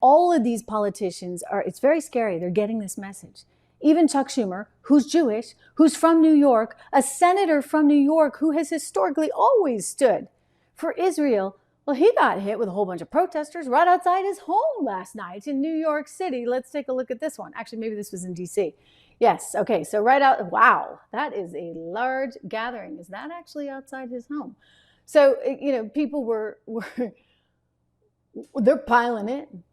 all of these politicians are, it's very scary. They're getting this message. Even Chuck Schumer, who's Jewish, who's from New York, a senator from New York who has historically always stood for Israel. Well, he got hit with a whole bunch of protesters right outside his home last night in New York City. Let's take a look at this one. Actually, maybe this was in D.C. Yes, okay, so right out, wow, that is a large gathering. Is that actually outside his home? So, people they're piling in.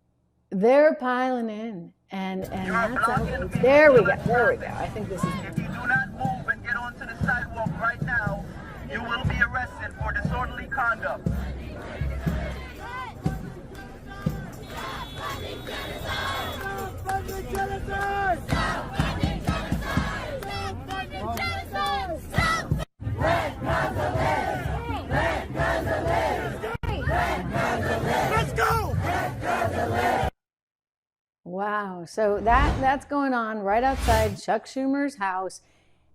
They're piling in. And that's out. There we go. I think this is. If you do not move and get onto the sidewalk right now, you will be arrested for disorderly conduct. Let's go! Wow, so that's going on right outside Chuck Schumer's house,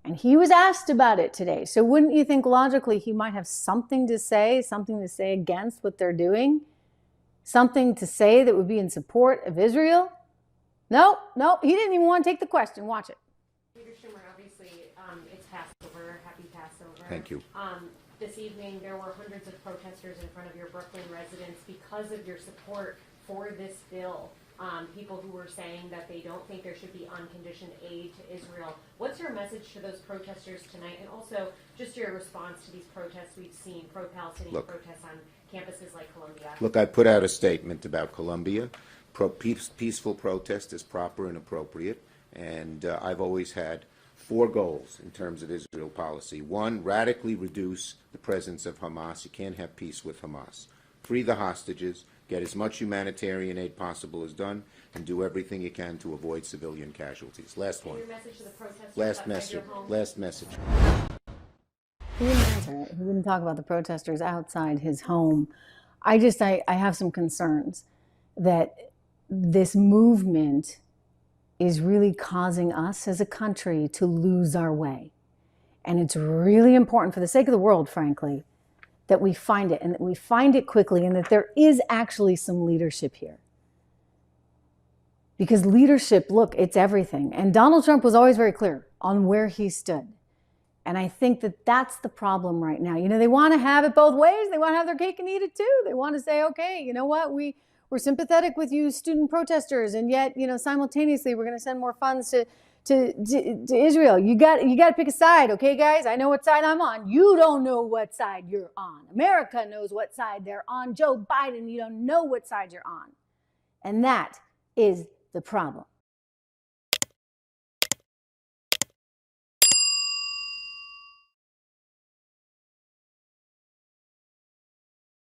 and he was asked about it today. So wouldn't you think logically he might have something to say against what they're doing? Something to say that would be in support of Israel? No, he didn't even want to take the question. Watch it. Leader Schumer, obviously, it's Passover. Happy Passover. Thank you. This evening, there were hundreds of protesters in front of your Brooklyn residence because of your support for this bill. People who were saying that they don't think there should be unconditioned aid to Israel. What's your message to those protesters tonight? And also, just your response to these protests we've seen, pro-Palestinian protests on campuses like Columbia. Look, I put out a statement about Columbia. Peaceful protest is proper and appropriate. And I've always had 4 goals in terms of Israel policy. 1, radically reduce the presence of Hamas. You can't have peace with Hamas. Free the hostages. Get as much humanitarian aid possible as done, and do everything you can to avoid civilian casualties. Last one. Your message to the protesters. Last message. He didn't answer it. He didn't talk about the protesters outside his home. I have some concerns that this movement is really causing us as a country to lose our way. And it's really important, for the sake of the world, frankly, that we find it, and that we find it quickly, and that there is actually some leadership here. Because leadership, look, it's everything. And Donald Trump was always very clear on where he stood. And I think that that's the problem right now. They want to have it both ways. They want to have their cake and eat it too. They want to say, okay, you know what, we're sympathetic with you student protesters, and yet, simultaneously we're going to send more funds to Israel. You got to pick a side, okay, guys? I know what side I'm on. You don't know what side you're on. America knows what side they're on. Joe Biden, you don't know what side you're on. And that is the problem.